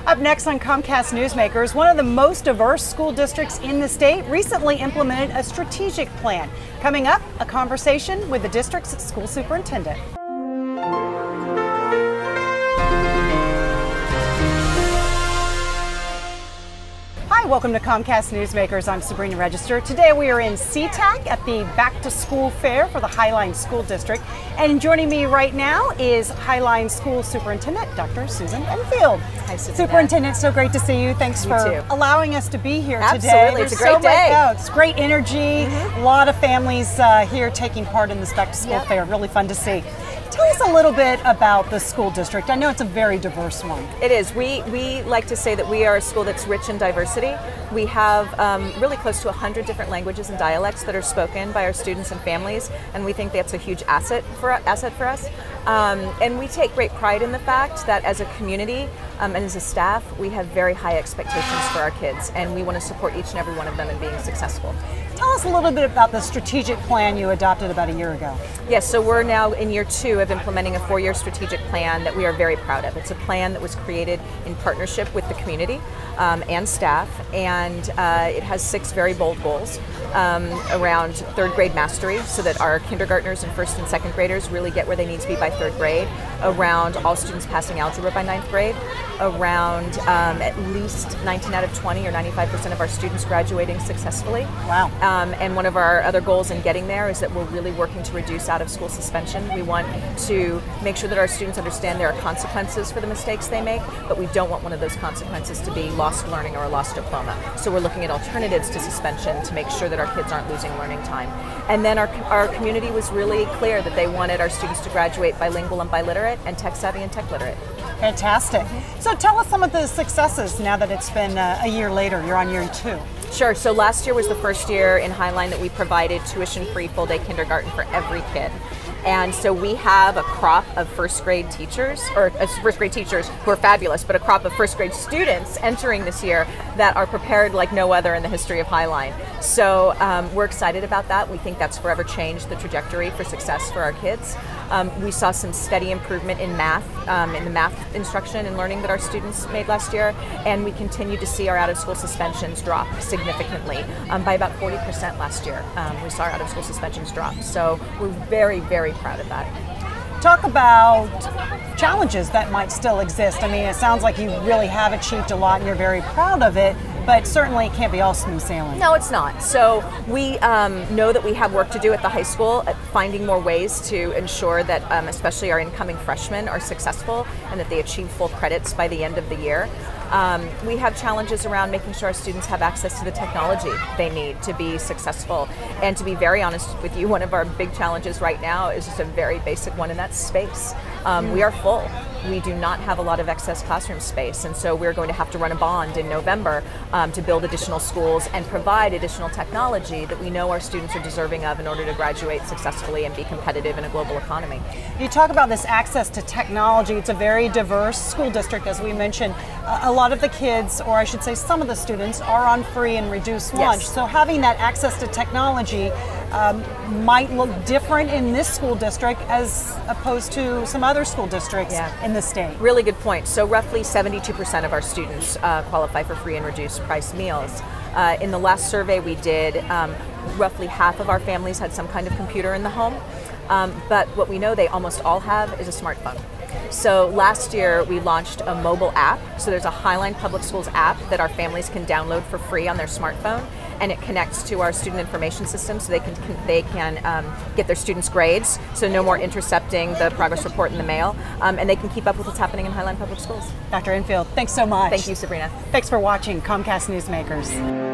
Up next on Comcast Newsmakers, one of the most diverse school districts in the state recently implemented a strategic plan. Coming up, a conversation with the district's school superintendent. Hi, welcome to Comcast Newsmakers. I'm Sabrina Register. Today we are in SeaTac at the Back to School Fair for the Highline School District. And joining me right now is Highline School Superintendent, Dr. Susan Enfield. Hi, Susan. Superintendent, so great to see you. Thanks for allowing us to be here today. Absolutely, it's a great day. It's great energy. A lot of families here taking part in this Back to School Fair. Really fun to see. Tell us a little bit about the school district. I know it's a very diverse one. It is. We like to say that we are a school that's rich in diversity. We have really close to 100 different languages and dialects that are spoken by our students and families, and we think that's a huge asset for us. And we take great pride in the fact that as a community and as a staff, we have very high expectations for our kids, and we want to support each and every one of them in being successful. Tell us a little bit about the strategic plan you adopted about a year ago. Yes, so we're now in year 2 of implementing a 4-year strategic plan that we are very proud of. It's a plan that was created in partnership with the community and staff, and it has 6 very bold goals around 3rd grade mastery, so that our kindergartners and 1st and 2nd graders really get where they need to be by 3rd grade, around all students passing algebra by 9th grade, around at least 19 out of 20 or 95% of our students graduating successfully. Wow. And one of our other goals in getting there is that we're really working to reduce out-of-school suspension. We want to make sure that our students understand there are consequences for the mistakes they make, but we don't want one of those consequences to be lost learning or a lost diploma. So we're looking at alternatives to suspension to make sure that our kids aren't losing learning time. And then our community was really clear that they wanted our students to graduate bilingual and biliterate and tech-savvy and tech-literate. Fantastic. So tell us some of the successes now that it's been a year later. You're on year 2. Sure. So last year was the first year in Highline that we provided tuition-free full-day kindergarten for every kid. And so we have a crop of 1st grade teachers, or 1st grade teachers who are fabulous, but a crop of 1st grade students entering this year that are prepared like no other in the history of Highline. So we're excited about that. We think that's forever changed the trajectory for success for our kids. We saw some steady improvement in math, in the math instruction and learning that our students made last year, and we continue to see our out-of-school suspensions drop significantly, by about 40% last year. We saw our out-of-school suspensions drop. So we're very, very proud of that. Talk about challenges that might still exist. I mean, it sounds like you really have achieved a lot and you're very proud of it, but certainly it can't be all smooth sailing. No, it's not. So we know that we have work to do at the high school at finding more ways to ensure that especially our incoming freshmen are successful and that they achieve full credits by the end of the year. We have challenges around making sure our students have access to the technology they need to be successful. And to be very honest with you, one of our big challenges right now is just a very basic one, and that's space. We are full. We do not have a lot of excess classroom space, and so we're going to have to run a bond in November to build additional schools and provide additional technology that we know our students are deserving of in order to graduate successfully and be competitive in a global economy. You talk about this access to technology. It's a very diverse school district, as we mentioned. A lot of the kids, or I should say some of the students, are on free and reduced lunch. Yes. So having that access to technology might look different in this school district as opposed to some other school districts in the state. Really good point. So roughly 72% of our students qualify for free and reduced price meals. In the last survey we did, roughly half of our families had some kind of computer in the home, but what we know they almost all have is a smartphone. So last year we launched a mobile app. So there's a Highline Public Schools app that our families can download for free on their smartphone, and it connects to our student information system so they can get their students' grades, so no more intercepting the progress report in the mail, and they can keep up with what's happening in Highline Public Schools. Dr. Enfield, thanks so much. Thank you, Sabrina. Thanks for watching Comcast Newsmakers.